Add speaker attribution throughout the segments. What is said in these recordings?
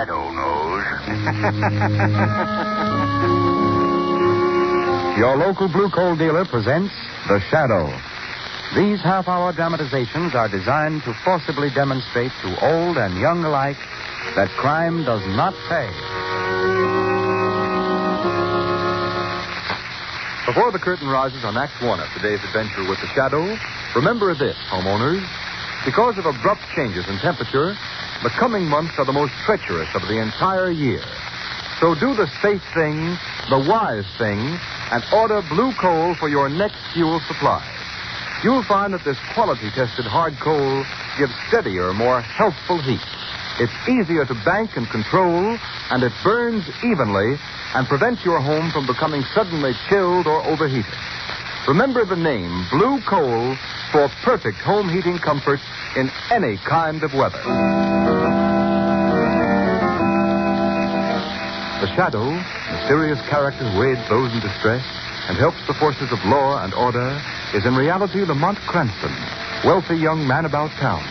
Speaker 1: shadow knows.
Speaker 2: Your local blue coal dealer presents The Shadow. These half-hour dramatizations are designed to forcibly demonstrate to old and young alike that crime does not pay.
Speaker 3: Before the curtain rises on Act One of today's adventure with The Shadow, remember this, homeowners. Because of abrupt changes in temperature, the coming months are the most treacherous of the entire year. So do the safe thing, the wise thing, and order blue coal for your next fuel supply. You'll find that this quality-tested hard coal gives steadier, more healthful heat. It's easier to bank and control, and it burns evenly and prevents your home from becoming suddenly chilled or overheated. Remember the name, Blue Coal, for perfect home heating comfort in any kind of weather. The Shadow, mysterious character who aids those in distress and helps the forces of law and order, is in reality Lamont Cranston, wealthy young man about town.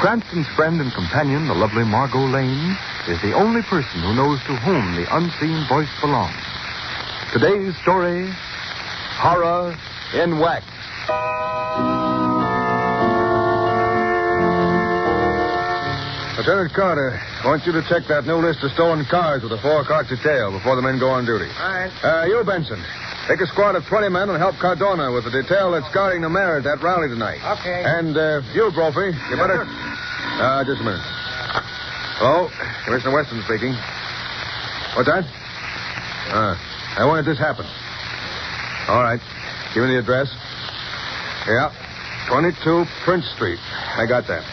Speaker 3: Cranston's friend and companion, the lovely Margot Lane, is the only person who knows to whom the unseen voice belongs. Today's story, Horror in Wax.
Speaker 4: Lieutenant Carter, I want you to check that new list of stolen cars with the 4 o'clock detail before the men go on duty.
Speaker 1: All right.
Speaker 4: You, Benson, take a squad of 20 men and help Cardona with the detail that's guarding the mayor at that rally tonight.
Speaker 1: Okay.
Speaker 4: And you, Brophy, you better... just a minute. Hello? Commissioner Weston speaking. What's that? When did this happen? All right. Give me the address. Yeah. 22 Prince Street. I got that.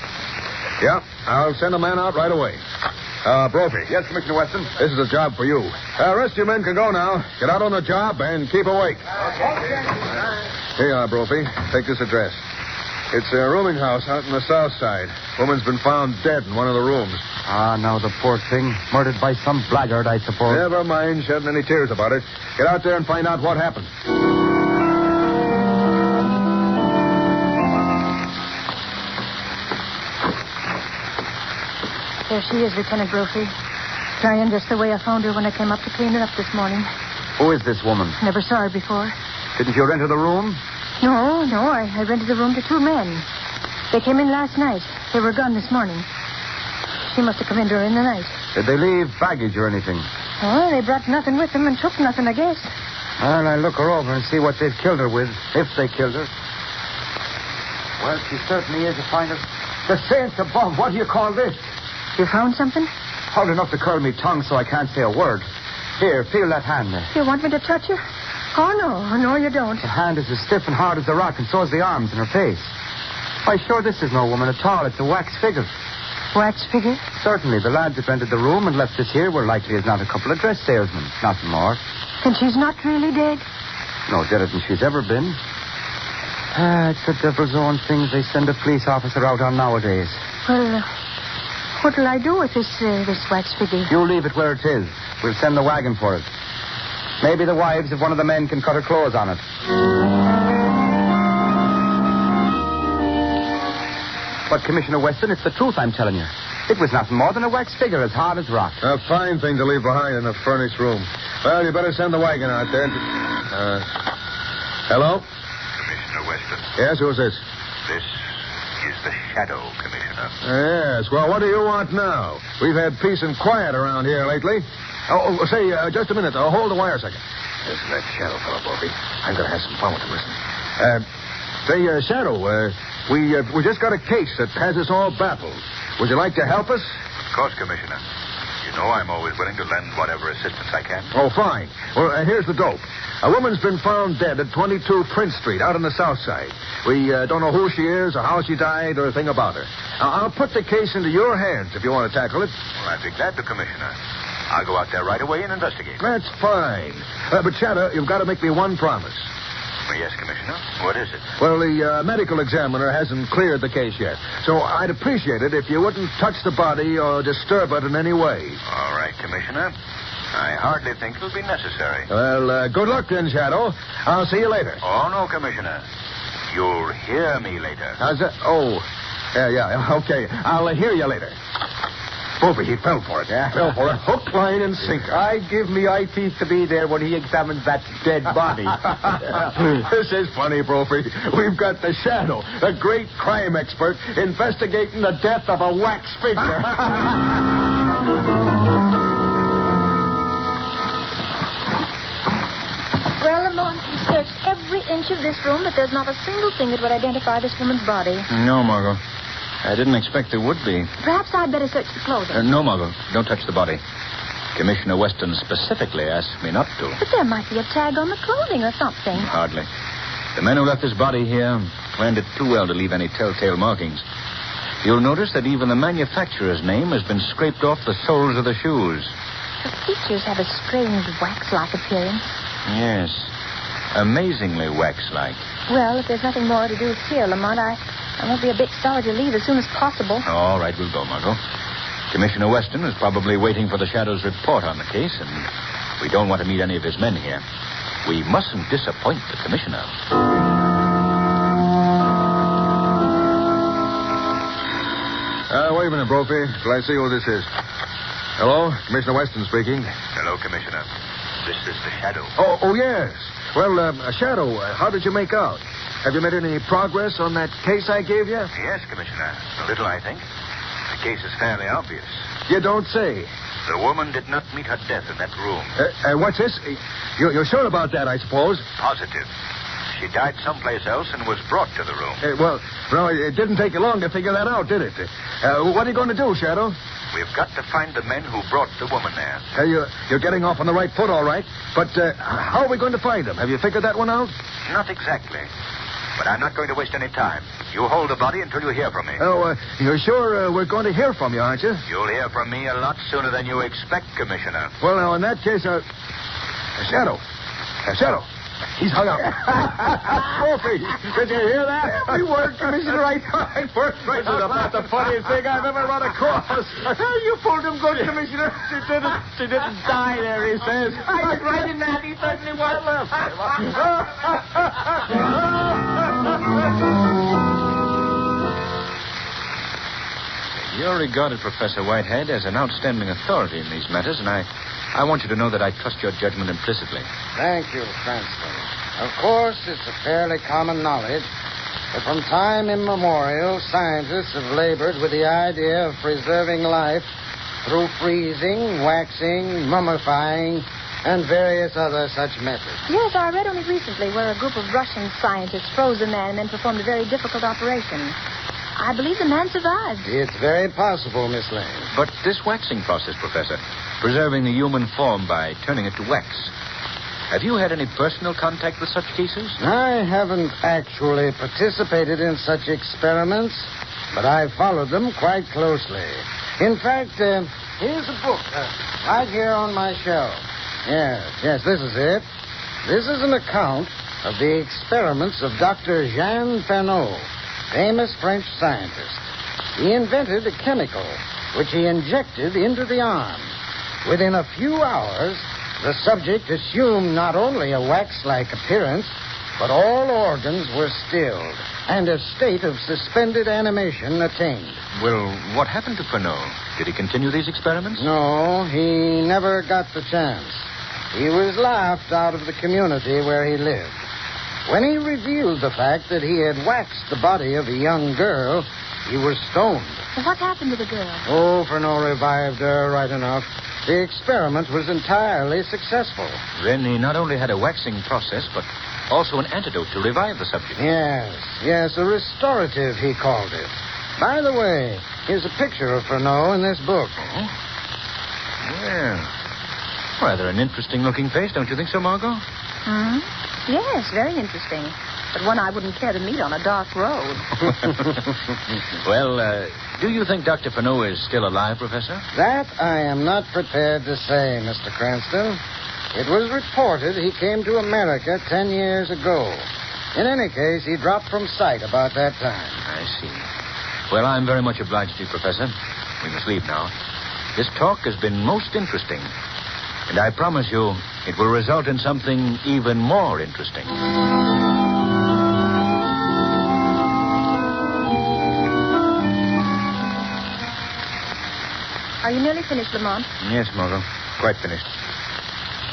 Speaker 4: Yeah. I'll send a man out right away. Brophy.
Speaker 1: Yes, Commissioner Weston.
Speaker 4: This is a job for you. Rest of your men can go now. Get out on the job and keep awake.
Speaker 1: Okay.
Speaker 4: Here you are, Brophy. Take this address. It's a rooming house out on the south side. Woman's been found dead in one of the rooms.
Speaker 2: Ah, now the poor thing. Murdered by some blackguard, I suppose.
Speaker 4: Never mind shedding any tears about it. Get out there and find out what happened.
Speaker 5: There she is, Lieutenant Brophy. Dying just the way I found her when I came up to clean her up this morning.
Speaker 2: Who is this woman?
Speaker 5: Never saw her before.
Speaker 2: Didn't you enter the room?
Speaker 5: No. I rented the room to 2 men. They came in last night. They were gone this morning. She must have come in during the night.
Speaker 2: Did they leave baggage or anything?
Speaker 5: Oh, they brought nothing with them and took nothing, I guess.
Speaker 2: Well, I'll look her over and see what they've killed her with, if they killed her. Well, she certainly is a finder. The saints above, what do you call this?
Speaker 5: You found something?
Speaker 2: Hard enough to curl me tongue so I can't say a word. Here, feel that hand there.
Speaker 5: You want me to touch her? Oh, no. No, you don't.
Speaker 2: The hand is as stiff and hard as a rock, and so is the arms and her face. Why, sure, this is no woman at all. It's a wax figure.
Speaker 5: Wax figure?
Speaker 2: Certainly. The lads that rented the room and left us here were likely as not a couple of dress salesmen. Nothing more.
Speaker 5: And she's not really dead?
Speaker 2: No deader than she's ever been. It's the devil's own things they send a police officer out on nowadays.
Speaker 5: Well, what'll I do with this wax figure?
Speaker 2: You leave it where it is. We'll send the wagon for it. Maybe the wives of one of the men can cut her clothes on it. But, Commissioner Weston, it's the truth I'm telling you. It was nothing more than a wax figure as hard as rock.
Speaker 4: A fine thing to leave behind in a furnished room. Well, you better send the wagon out there. Hello?
Speaker 1: Commissioner Weston.
Speaker 4: Yes, who's this?
Speaker 1: This is the Shadow, Commissioner.
Speaker 4: Yes, well, what do you want now? We've had peace and quiet around here lately. Say, just a minute. Hold the wire a second. Listen to that Shadow fellow, Bobby. I'm going to have some fun with him. Listen. Shadow, we just got a case that has us all baffled. Would you like to help us?
Speaker 1: Of course, Commissioner. You know I'm always willing to lend whatever assistance I can.
Speaker 4: Oh, fine. Well, here's the dope. A woman's been found dead at 22 Prince Street out on the south side. We don't know who she is or how she died or a thing about her. I'll put the case into your hands if you want to tackle it.
Speaker 1: Well, I'd be glad to, Commissioner. I'll go out there right away and investigate.
Speaker 4: That's fine. But, Shadow, you've got to make me one promise.
Speaker 1: Well, yes, Commissioner. What is it?
Speaker 4: Well, the medical examiner hasn't cleared the case yet. So I'd appreciate it if you wouldn't touch the body or disturb it in any way.
Speaker 1: All right, Commissioner. I hardly think it'll be necessary.
Speaker 4: Well, good luck then, Shadow. I'll see you later.
Speaker 1: Oh, no, Commissioner. You'll hear me later.
Speaker 4: How's that? Oh, yeah, okay. I'll hear you later. Profey, he fell for it.
Speaker 6: Yeah.
Speaker 4: Fell for it. Hook, line, and sinker.
Speaker 6: I give me eye teeth to be there when he examines that dead body.
Speaker 4: This is funny, Profey. We've got the Shadow, the great crime expert, investigating the death of a wax figure.
Speaker 5: Well, Lamar, we searched every inch of this room, but there's not a single thing that would identify this woman's body.
Speaker 3: No, Margot. I didn't expect there would be.
Speaker 5: Perhaps I'd better search the clothing.
Speaker 3: No, Margot. Don't touch the body. Commissioner Weston specifically asked me not to.
Speaker 5: But there might be a tag on the clothing or something.
Speaker 3: Hardly. The man who left his body here planned it too well to leave any telltale markings. You'll notice that even the manufacturer's name has been scraped off the soles of the shoes.
Speaker 5: The features have a strange wax-like appearance.
Speaker 3: Yes. Amazingly wax-like.
Speaker 5: Well, if there's nothing more to do here, Lamont, I won't be a bit sorry to leave as soon as possible.
Speaker 3: All right, we'll go, Margot. Commissioner Weston is probably waiting for the Shadow's report on the case, and we don't want to meet any of his men here. We mustn't disappoint the commissioner.
Speaker 4: Wait a minute, Brophy, till I see who this is. Hello, Commissioner Weston speaking.
Speaker 1: Hello, Commissioner. This is the Shadow.
Speaker 4: Oh, yes. Well, Shadow, how did you make out? Have you made any progress on that case I gave you?
Speaker 1: Yes, Commissioner. A little, I think. The case is fairly obvious.
Speaker 4: You don't say.
Speaker 1: The woman did not meet her death in that room.
Speaker 4: What's this? You're sure about that, I suppose?
Speaker 1: Positive. She died someplace else and was brought to the room.
Speaker 4: Well, no, it didn't take you long to figure that out, did it? What are you going to do, Shadow?
Speaker 1: We've got to find the men who brought the woman there.
Speaker 4: You're getting off on the right foot, all right. But how are we going to find them? Have you figured that one out?
Speaker 1: Not exactly. But I'm not going to waste any time. You hold the body until you hear from me.
Speaker 4: Oh, you're sure we're going to hear from you, aren't you?
Speaker 1: You'll hear from me a lot sooner than you expect, Commissioner.
Speaker 4: Well, now, in that case, Shadow. Shadow. He's hung up. Sophie, did you hear that?
Speaker 6: Every word, Commissioner. Right word.
Speaker 4: This is about the funniest thing I've ever run across.
Speaker 6: You pulled him good, Commissioner. She didn't die there, he says. I was right in that. He certainly was.
Speaker 3: You're regarded, Professor Whitehead, as an outstanding authority in these matters, and I want you to know that I trust your judgment implicitly.
Speaker 7: Thank you, Cranston. Of course, it's a fairly common knowledge that from time immemorial, scientists have labored with the idea of preserving life through freezing, waxing, mummifying, and various other such methods.
Speaker 5: Yes, I read only recently where a group of Russian scientists froze a man and then performed a very difficult operation. I believe the man survived.
Speaker 7: It's very possible, Miss Lane.
Speaker 3: But this waxing process, Professor, preserving the human form by turning it to wax, have you had any personal contact with such cases?
Speaker 7: I haven't actually participated in such experiments, but I've followed them quite closely. In fact, here's a book right here on my shelf. Yes, this is it. This is an account of the experiments of Dr. Jean Fernot, famous French scientist. He invented a chemical which he injected into the arm. Within a few hours, the subject assumed not only a wax-like appearance, but all organs were stilled, and a state of suspended animation attained.
Speaker 3: Well, what happened to Fernot? Did he continue these experiments?
Speaker 7: No, he never got the chance. He was laughed out of the community where he lived. When he revealed the fact that he had waxed the body of a young girl, he was stoned.
Speaker 5: What happened to the girl?
Speaker 7: Oh, Fernot revived her right enough. The experiment was entirely successful.
Speaker 3: Then he not only had a waxing process, but also an antidote to revive the subject.
Speaker 7: Yes, a restorative, he called it. By the way, here's a picture of Fernot in this book.
Speaker 3: Oh? Well, rather an interesting-looking face, don't you think so, Margot?
Speaker 5: Yes, very interesting. But one I wouldn't care to meet on a dark road.
Speaker 3: Well, do you think Dr. Fernot is still alive, Professor?
Speaker 7: That I am not prepared to say, Mr. Cranston. It was reported he came to America 10 years ago. In any case, he dropped from sight about that time.
Speaker 3: I see. Well, I'm very much obliged to you, Professor. We must leave now. This talk has been most interesting. And I promise you, it will result in something even more interesting.
Speaker 5: Are you nearly finished, Lamont?
Speaker 2: Yes, Margot. Quite finished.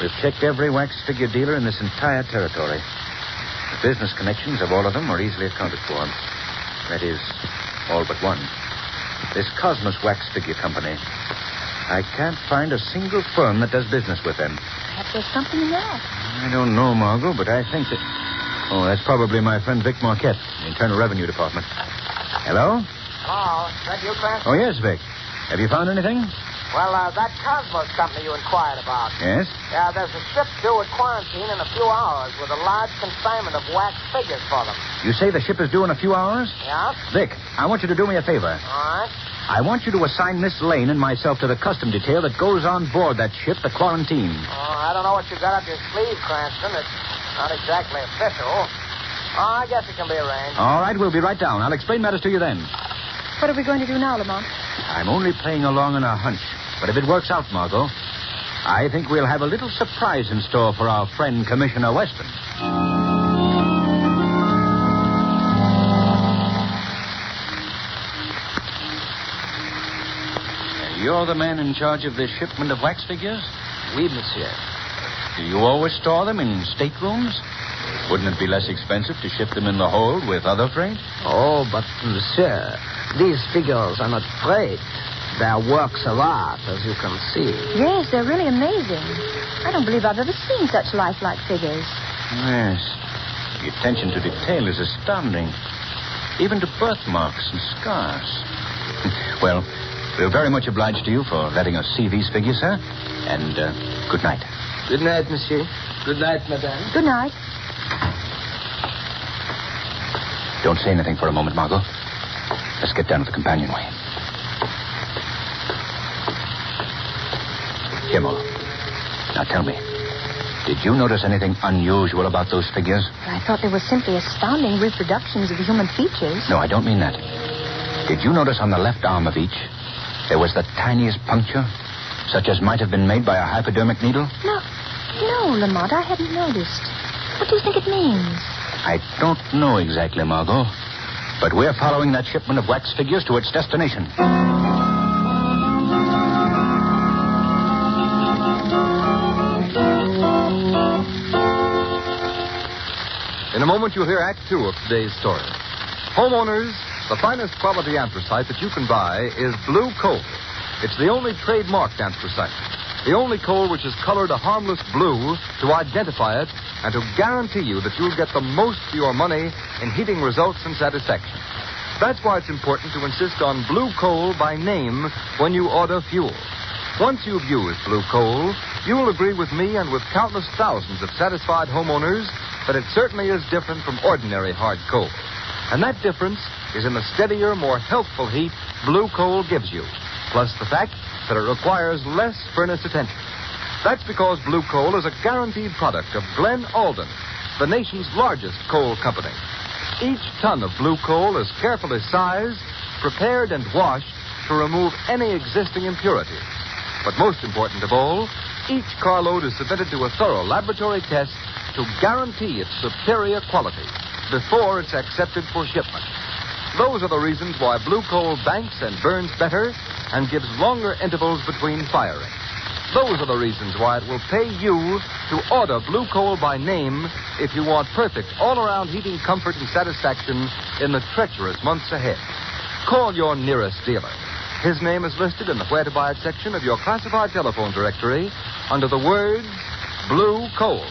Speaker 2: We've checked every wax figure dealer in this entire territory. The business connections of all of them are easily accounted for. That is, all but one. This Cosmos Wax Figure Company. I can't find a single firm that does business with them.
Speaker 5: Perhaps there's something in that.
Speaker 2: I don't know, Margot, but I think that... Oh, that's probably my friend Vic Marquette, the Internal Revenue Department. Hello?
Speaker 8: Hello, is that you, Cranston?
Speaker 2: Oh, yes, Vic. Have you found anything?
Speaker 8: Well, that Cosmos company you inquired about.
Speaker 2: Yes?
Speaker 8: Yeah, there's a ship due at quarantine in a few hours with a large consignment of wax figures for them.
Speaker 2: You say the ship is due in a few hours?
Speaker 8: Yeah?
Speaker 2: Vic, I want you to do me a favor.
Speaker 8: All right.
Speaker 2: I want you to assign Miss Lane and myself to the custom detail that goes on board that ship, the Quarantine.
Speaker 8: Oh, I don't know what you got up your sleeve, Cranston. It's not exactly official. Oh, I guess it can be arranged.
Speaker 2: All right, we'll be right down. I'll explain matters to you then.
Speaker 5: What are we going to do now, Lamont?
Speaker 2: I'm only playing along on a hunch. But if it works out, Margot, I think we'll have a little surprise in store for our friend Commissioner Weston. You're the man in charge of this shipment of wax figures?
Speaker 9: Oui, monsieur.
Speaker 2: Do you always store them in staterooms? Wouldn't it be less expensive to ship them in the hold with other freight?
Speaker 9: Oh, but, monsieur, these figures are not freight. They're works of art, as you can see.
Speaker 5: Yes, they're really amazing. I don't believe I've ever seen such lifelike figures.
Speaker 2: Yes. The attention to detail is astounding. Even to birthmarks and scars. Well, we're very much obliged to you for letting us see these figures, sir. And good night.
Speaker 9: Good night, monsieur. Good night, madame.
Speaker 5: Good night.
Speaker 2: Don't say anything for a moment, Margot. Let's get down to the companionway. Here, Margot. Now tell me, did you notice anything unusual about those figures?
Speaker 5: I thought they were simply astounding reproductions of the human features.
Speaker 2: No, I don't mean that. Did you notice on the left arm of each, there was the tiniest puncture, such as might have been made by a hypodermic needle?
Speaker 5: No, Lamont, I hadn't noticed. What do you think it means?
Speaker 2: I don't know exactly, Margot. But we're following that shipment of wax figures to its destination.
Speaker 3: In a moment, you'll hear Act 2 of today's story. Homeowners, the finest quality anthracite that you can buy is blue coal. It's the only trademarked anthracite. The only coal which is colored a harmless blue to identify it and to guarantee you that you'll get the most for your money in heating results and satisfaction. That's why it's important to insist on blue coal by name when you order fuel. Once you've used blue coal, you'll agree with me and with countless thousands of satisfied homeowners that it certainly is different from ordinary hard coal. And that difference is in the steadier, more healthful heat blue coal gives you, plus the fact that it requires less furnace attention. That's because blue coal is a guaranteed product of Glen Alden, the nation's largest coal company. Each ton of blue coal is carefully sized, prepared, and washed to remove any existing impurities. But most important of all, each carload is submitted to a thorough laboratory test to guarantee its superior quality before it's accepted for shipment. Those are the reasons why blue coal banks and burns better and gives longer intervals between firing. Those are the reasons why it will pay you to order blue coal by name if you want perfect all-around heating comfort and satisfaction in the treacherous months ahead. Call your nearest dealer. His name is listed in the Where to Buy It section of your classified telephone directory under the words Blue Coal.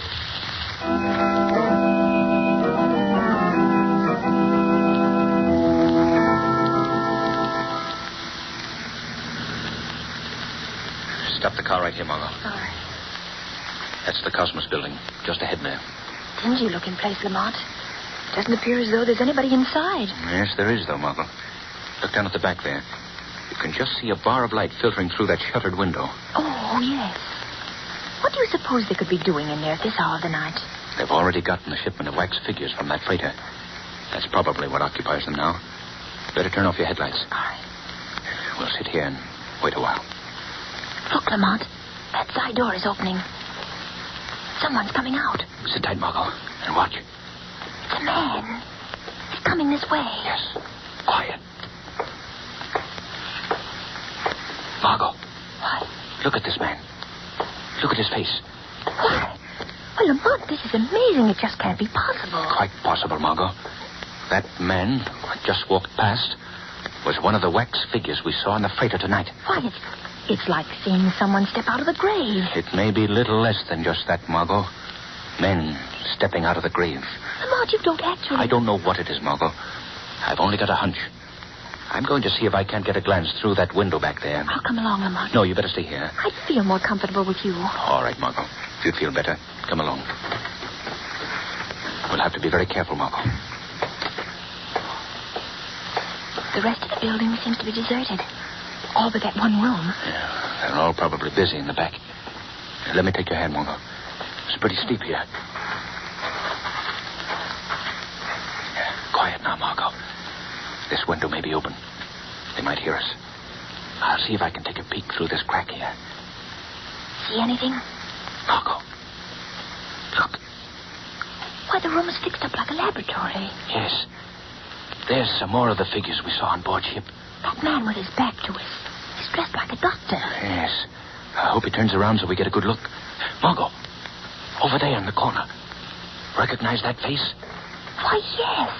Speaker 2: Stop the car right here, Margot.
Speaker 5: All right.
Speaker 2: That's the Cosmos building, just ahead there.
Speaker 5: Dingy looking place, Lamont. Doesn't appear as though there's anybody inside.
Speaker 2: Yes, there is, though, Margot. Look down at the back there. You can just see a bar of light filtering through that shuttered window.
Speaker 5: Oh, yes. What do you suppose they could be doing in there at this hour of the night?
Speaker 2: They've already gotten the shipment of wax figures from that freighter. That's probably what occupies them now. Better turn off your headlights.
Speaker 5: All right.
Speaker 2: We'll sit here and wait a while.
Speaker 5: Look, Lamont. That side door is opening. Someone's coming out.
Speaker 2: Sit tight, Margot, and watch.
Speaker 5: It's a man. He's coming this way.
Speaker 2: Yes. Quiet. Margot,
Speaker 10: Look at this man. Look at his face.
Speaker 5: Why? Well, Lamont, this is amazing. It just can't be possible.
Speaker 10: Quite possible, Margot. That man who just walked past was one of the wax figures we saw in the freighter tonight.
Speaker 5: Why, it's like seeing someone step out of the grave.
Speaker 10: It may be little less than just that, Margot. Men stepping out of the grave.
Speaker 5: Lamont, you don't actually...
Speaker 10: I don't know what it is, Margot. I've only got a hunch. I'm going to see if I can't get a glance through that window back there.
Speaker 5: I'll come along, Lamont.
Speaker 10: No, you better stay here.
Speaker 5: I'd feel more comfortable with you.
Speaker 10: All right, Margot. If you'd feel better, come along. We'll have to be very careful, Margot.
Speaker 5: The rest of the building seems to be deserted. All but that one room.
Speaker 10: Yeah, they're all probably busy in the back. Let me take your hand, Margot. It's pretty steep here. Quiet now, Margot. This window may be open. They might hear us. I'll see if I can take a peek through this crack here.
Speaker 5: See anything?
Speaker 10: Margot. Look.
Speaker 5: Why, the room is fixed up like a laboratory.
Speaker 10: Yes. There's some more of the figures we saw on board ship.
Speaker 5: That man with his back to us. He's dressed like a doctor.
Speaker 10: Yes. I hope he turns around so we get a good look. Margot. Over there in the corner. Recognize that face?
Speaker 5: Why, yes.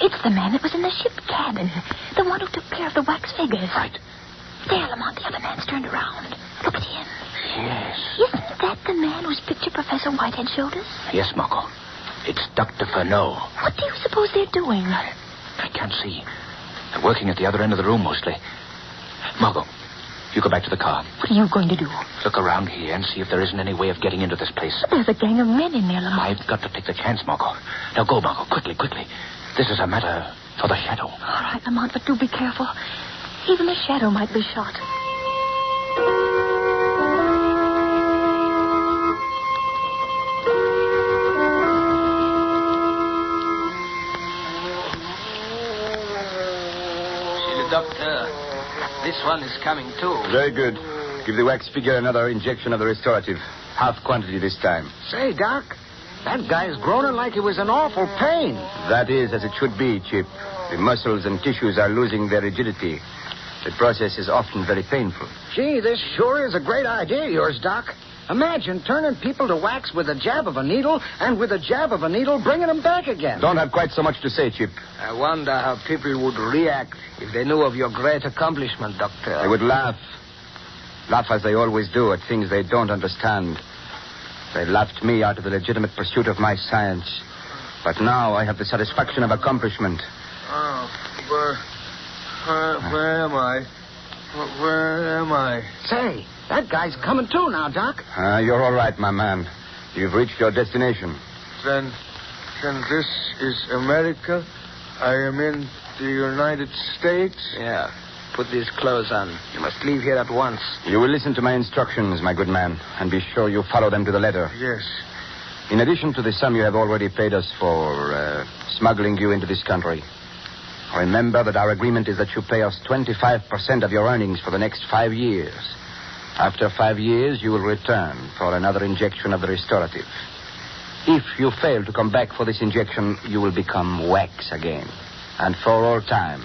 Speaker 5: It's the man that was in the ship cabin. The one who took care of the wax figures.
Speaker 10: Right.
Speaker 5: There, Lamont, the other man's turned around. Look at him.
Speaker 10: Yes.
Speaker 5: Isn't that the man whose picture Professor Whitehead showed us?
Speaker 10: Yes, Margot. It's Dr. Furneaux.
Speaker 5: What do you suppose they're doing?
Speaker 10: I can't see. They're working at the other end of the room, mostly. Margot, you go back to the car.
Speaker 5: What are you going to do?
Speaker 10: Look around here and see if there isn't any way of getting into this place.
Speaker 5: There's a gang of men in there, Lamont.
Speaker 10: I've got to take the chance, Margot. Now go, Margot, quickly, quickly. This is a matter for the shadow.
Speaker 5: All right, Lamont, but do be careful. Even the shadow might be shot.
Speaker 9: Doctor, this one is coming too.
Speaker 2: Very good. Give the wax figure another injection of the restorative. Half quantity this time.
Speaker 7: Say, Doc, that guy's groaning like he was in awful pain.
Speaker 2: That is as it should be, Chip. The muscles and tissues are losing their rigidity. The process is often very painful.
Speaker 7: Gee, this sure is a great idea of yours, Doc. Imagine turning people to wax with a jab of a needle, and with a jab of a needle, bringing them back again.
Speaker 2: Don't have quite so much to say, Chip.
Speaker 9: I wonder how people would react if they knew of your great accomplishment, Doctor.
Speaker 2: They would laugh. Laugh as they always do at things they don't understand. They laughed me out of the legitimate pursuit of my science. But now I have the satisfaction of accomplishment.
Speaker 4: Oh, where am I? Where am I?
Speaker 7: Say, that guy's coming too now, Doc.
Speaker 2: You're all right, my man. You've reached your destination.
Speaker 4: Then this is America? I am in the United States?
Speaker 9: Yeah. Put these clothes on. You must leave here at once.
Speaker 2: You will listen to my instructions, my good man, and be sure you follow them to the letter.
Speaker 4: Yes.
Speaker 2: In addition to the sum you have already paid us for smuggling you into this country, remember that our agreement is that you pay us 25% of your earnings for the next 5 years. After 5 years, you will return for another injection of the restorative. If you fail to come back for this injection, you will become wax again, and for all time.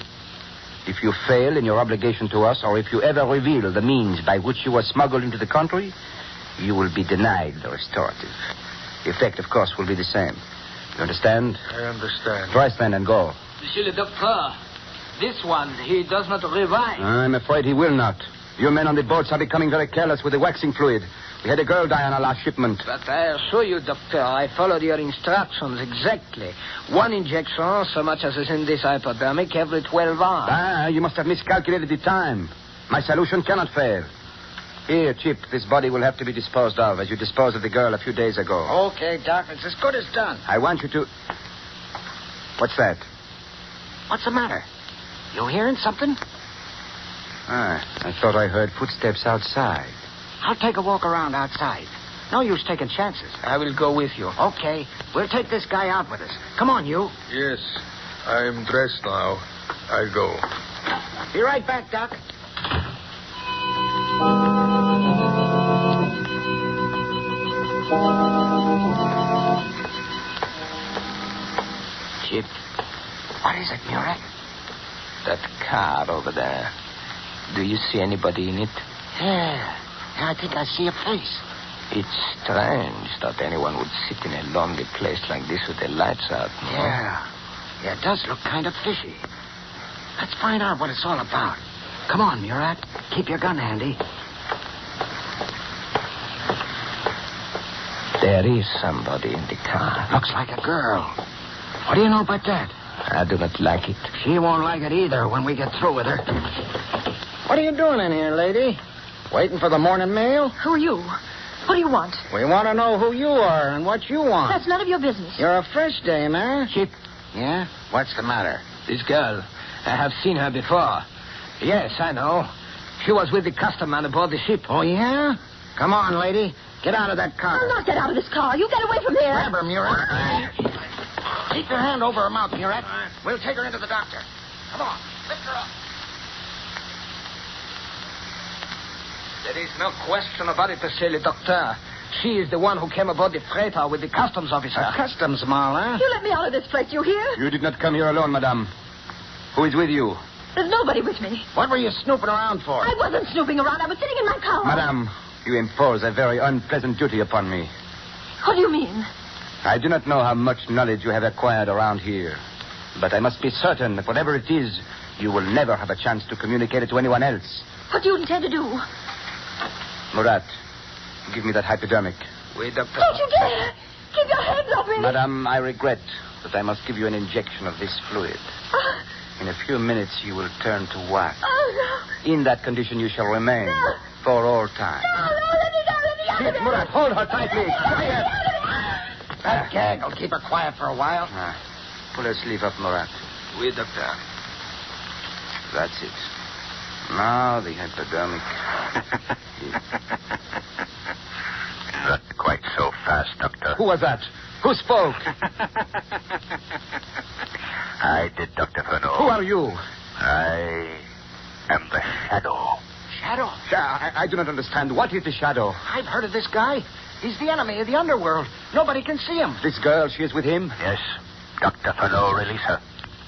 Speaker 2: If you fail in your obligation to us, or if you ever reveal the means by which you were smuggled into the country, you will be denied the restorative. The effect, of course, will be the same. You understand?
Speaker 4: I understand.
Speaker 2: Try stand and go.
Speaker 9: Monsieur le Docteur, this one, he does not revive.
Speaker 2: I'm afraid he will not. You men on the boats are becoming very careless with the waxing fluid. We had a girl die on our last shipment.
Speaker 9: But I assure you, Doctor, I followed your instructions exactly. One injection, so much as is in this hypodermic, every 12 hours.
Speaker 2: You must have miscalculated the time. My solution cannot fail. Here, Chip, this body will have to be disposed of as you disposed of the girl a few days ago.
Speaker 7: Okay, Doc, it's as good as done.
Speaker 2: I want you to... What's that?
Speaker 7: What's the matter? You hearing something?
Speaker 2: I thought I heard footsteps outside.
Speaker 7: I'll take a walk around outside. No use taking chances.
Speaker 9: I will go with you.
Speaker 7: Okay, we'll take this guy out with us. Come on, you.
Speaker 4: Yes, I'm dressed now. I go.
Speaker 7: Be right back, Doc.
Speaker 9: Chip,
Speaker 7: What is it, Murray?
Speaker 9: that car over there. Do you see anybody in it?
Speaker 7: Yeah. I think I see a face.
Speaker 9: It's strange that anyone would sit in a lonely place like this with the lights out. No?
Speaker 7: Yeah, it does look kind of fishy. Let's find out what it's all about. Come on, Murat. Keep your gun handy.
Speaker 9: There is somebody in the car.
Speaker 7: Looks like a girl. What do you know about that?
Speaker 9: I do not like it.
Speaker 7: She won't like it either when we get through with her. What are you doing in here, lady? Waiting for the morning mail?
Speaker 5: Who are you? What do you want?
Speaker 7: We want to know who you are and what you want.
Speaker 5: That's none of your business.
Speaker 7: You're a fresh dame, eh?
Speaker 9: She...
Speaker 7: Yeah? What's the matter?
Speaker 9: This girl. I have seen her before. Yes, I know. She was with the custom man aboard the ship.
Speaker 7: Oh, yeah? Come on, lady. Get out of that car.
Speaker 5: I'll not get out of this car. You get away from here.
Speaker 7: Grab her, Murat. Keep your hand over her mouth, Murat. We'll take her into the doctor. Come on. Lift her up.
Speaker 9: There is no question about it, Monsieur le Docteur. She is the one who came aboard the freighter with the customs officer.
Speaker 7: A customs mall, huh?
Speaker 5: You let me out of this place, you hear?
Speaker 2: You did not come here alone, madame. Who is with you?
Speaker 5: There's nobody with me.
Speaker 7: What were you snooping around for?
Speaker 5: I wasn't snooping around. I was sitting in my car.
Speaker 2: Madame, you impose a very unpleasant duty upon me.
Speaker 5: What do you mean?
Speaker 2: I do not know how much knowledge you have acquired around here, but I must be certain that whatever it is, you will never have a chance to communicate it to anyone else.
Speaker 5: What do you intend to do?
Speaker 2: Murat, give me that hypodermic.
Speaker 9: Oui, Doctor.
Speaker 5: Don't you dare! Keep your hands off me!
Speaker 2: Madame, I regret that I must give you an injection of this fluid. In a few minutes, you will turn to wax.
Speaker 5: Oh, no.
Speaker 2: In that condition, you shall remain
Speaker 5: No.
Speaker 2: for all time.
Speaker 5: No, let me go, let me out of here!
Speaker 2: Murat, hold her tightly. Quiet.
Speaker 7: That gag will keep her quiet for a while.
Speaker 2: Pull her sleeve up, Murat.
Speaker 9: Oui, Doctor.
Speaker 2: That's it. Now the hypodermic.
Speaker 1: Not quite so fast, Doctor.
Speaker 2: Who was that? Who spoke?
Speaker 1: I did, Dr. Furneaux.
Speaker 2: Who are you?
Speaker 1: I am the Shadow.
Speaker 7: Shadow?
Speaker 2: I do not understand. What is the shadow?
Speaker 7: I've heard of this guy. He's the enemy of the underworld. Nobody can see him.
Speaker 2: This girl, she is with him?
Speaker 1: Yes. Dr. Furneaux, release her.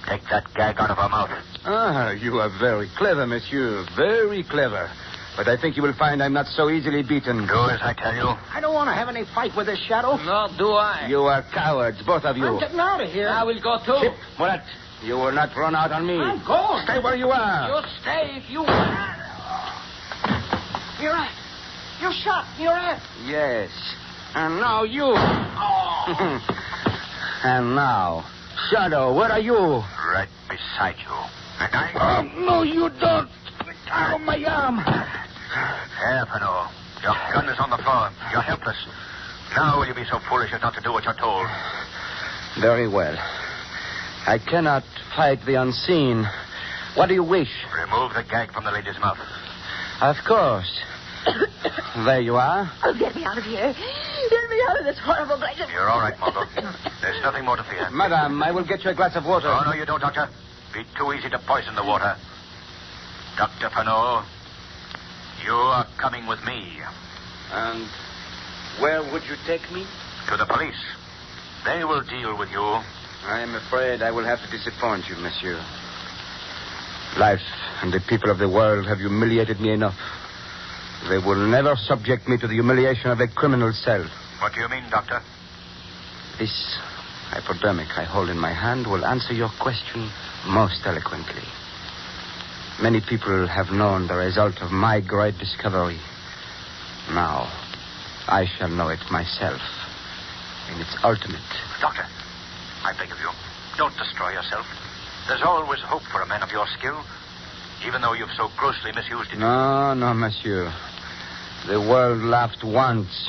Speaker 1: Take that gag out of her mouth.
Speaker 2: Ah, you are very clever, monsieur. Very clever. But I think you will find I'm not so easily beaten.
Speaker 1: Do as I tell you.
Speaker 7: I don't want to have any fight with this Shadow.
Speaker 9: Nor do I.
Speaker 2: You are cowards, both of you.
Speaker 7: I'm getting out of here.
Speaker 9: I will go too.
Speaker 2: Chip, Murat, you will not run out on me.
Speaker 7: I'm going.
Speaker 2: Stay where you are.
Speaker 9: You stay if you...
Speaker 7: Murat. You shot Murat.
Speaker 2: Yes. And now you.
Speaker 7: Oh.
Speaker 2: And now, Shadow, where are you?
Speaker 1: Right beside you. And I...
Speaker 2: No, you don't. Oh, my arm.
Speaker 1: There, Furneaux. Your gun is on the floor. You're helpless. Now will you be so foolish as not to do what you're told?
Speaker 2: Very well. I cannot fight the unseen. What do you wish?
Speaker 1: Remove the gag from the lady's mouth.
Speaker 2: Of course. There you are.
Speaker 5: Oh, get me out of here. Get me out of this horrible place.
Speaker 1: You're all right, Margot. There's nothing more to fear.
Speaker 2: Madame, I will get you a glass of water.
Speaker 1: Oh, no, you don't, Doctor. Be too easy to poison the water. Dr. Furneaux, you are coming with me.
Speaker 2: And where would you take me?
Speaker 1: To the police. They will deal with you.
Speaker 2: I am afraid I will have to disappoint you, monsieur. Life and the people of the world have humiliated me enough. They will never subject me to the humiliation of a criminal cell.
Speaker 1: What do you mean, Doctor?
Speaker 2: This hypodermic I hold in my hand will answer your question most eloquently. Many people have known the result of my great discovery. Now, I shall know it myself in its ultimate.
Speaker 1: Doctor, I beg of you, don't destroy yourself. There's always hope for a man of your skill, even though you've so grossly misused it.
Speaker 2: No, monsieur. The world laughed once.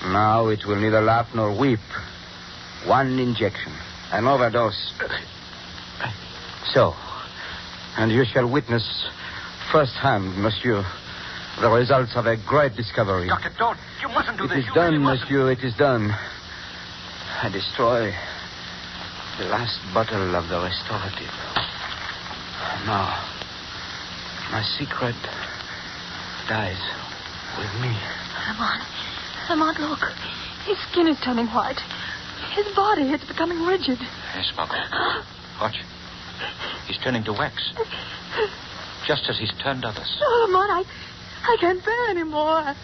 Speaker 2: Now it will neither laugh nor weep. One injection. An overdose. So, and you shall witness firsthand, monsieur, the results of a great discovery.
Speaker 1: Doctor, don't. You mustn't do this.
Speaker 2: It is
Speaker 1: You
Speaker 2: done,
Speaker 1: really mustn't.
Speaker 2: monsieur, it is done. I destroy the last bottle of the restorative. Now, my secret dies with me.
Speaker 5: Lamar, look. His skin is turning white. His body is becoming rigid.
Speaker 10: Yes, Margot. Watch. He's turning to wax. Just as he's turned others.
Speaker 5: Oh, Lamar, I can't bear any more.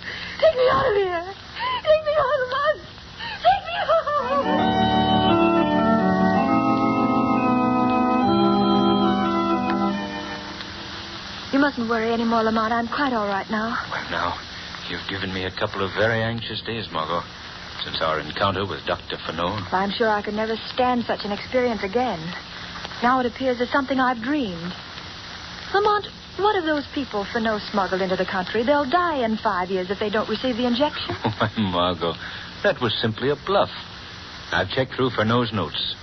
Speaker 5: Take me out of here. Take me out of the bus. Take me out. You mustn't worry any more, Lamar. I'm quite all right now.
Speaker 10: Well, now, you've given me a couple of very anxious days, Margot, since our encounter with Dr. Fenot.
Speaker 5: I'm sure I could never stand such an experience again. Now it appears as something I've dreamed. Lamont, what of those people Fenot smuggled into the country? They'll die in 5 years if they don't receive the injection.
Speaker 10: Why, Margot, that was simply a bluff. I've checked through Fenot's notes.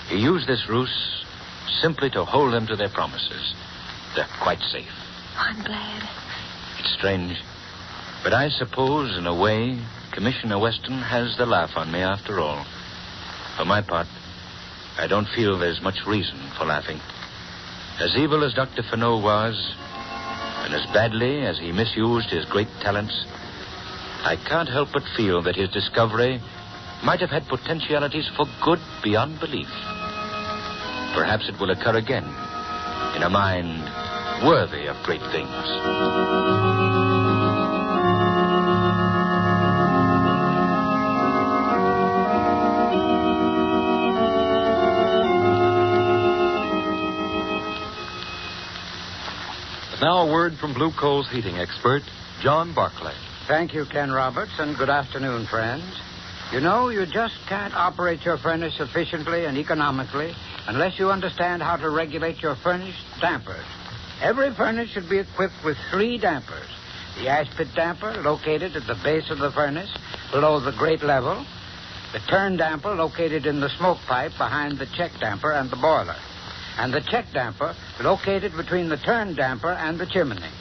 Speaker 10: He used this ruse simply to hold them to their promises. They're quite safe.
Speaker 5: I'm glad.
Speaker 10: It's strange. But I suppose, in a way, Commissioner Weston has the laugh on me after all. For my part, I don't feel there's much reason for laughing. As evil as Dr. Fenot was, and as badly as he misused his great talents, I can't help but feel that his discovery might have had potentialities for good beyond belief. Perhaps it will occur again in a mind worthy of great things.
Speaker 3: Now a word from Blue Coal's heating expert, John Barclay.
Speaker 7: Thank you, Ken Roberts, and good afternoon, friends. You know, you just can't operate your furnace efficiently and economically unless you understand how to regulate your furnace dampers. Every furnace should be equipped with 3 dampers. The ash pit damper, located at the base of the furnace, below the grate level. The turn damper, located in the smoke pipe behind the check damper and the boiler. And the check damper, located between the turn damper and the chimney.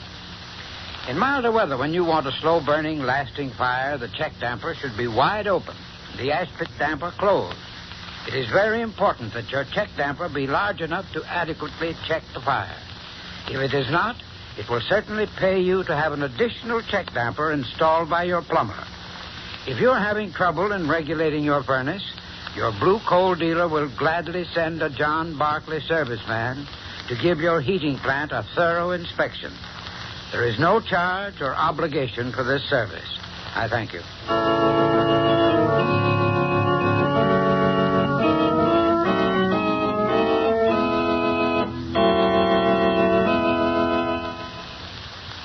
Speaker 7: In milder weather, when you want a slow-burning, lasting fire, the check damper should be wide open, the ash pit damper closed. It is very important that your check damper be large enough to adequately check the fire. If it is not, it will certainly pay you to have an additional check damper installed by your plumber. If you're having trouble in regulating your furnace, your Blue Coal dealer will gladly send a John Barclay serviceman to give your heating plant a thorough inspection. There is no charge or obligation for this service. I thank you.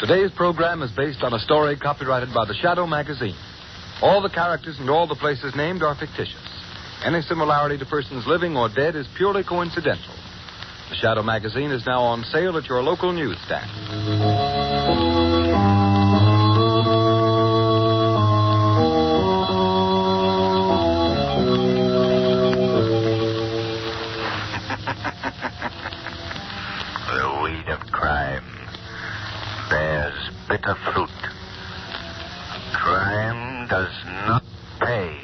Speaker 3: Today's program is based on a story copyrighted by the Shadow magazine. All the characters and all the places named are fictitious. Any similarity to persons living or dead is purely coincidental. The Shadow magazine is now on sale at your local newsstand.
Speaker 1: The weed of crime bears bitter fruit. Crime does not pay.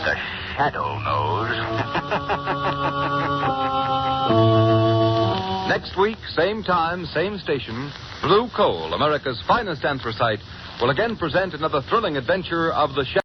Speaker 1: The Shadow knows.
Speaker 3: Next week, same time, same station, Blue Coal, America's finest anthracite, will again present another thrilling adventure of the Shadow.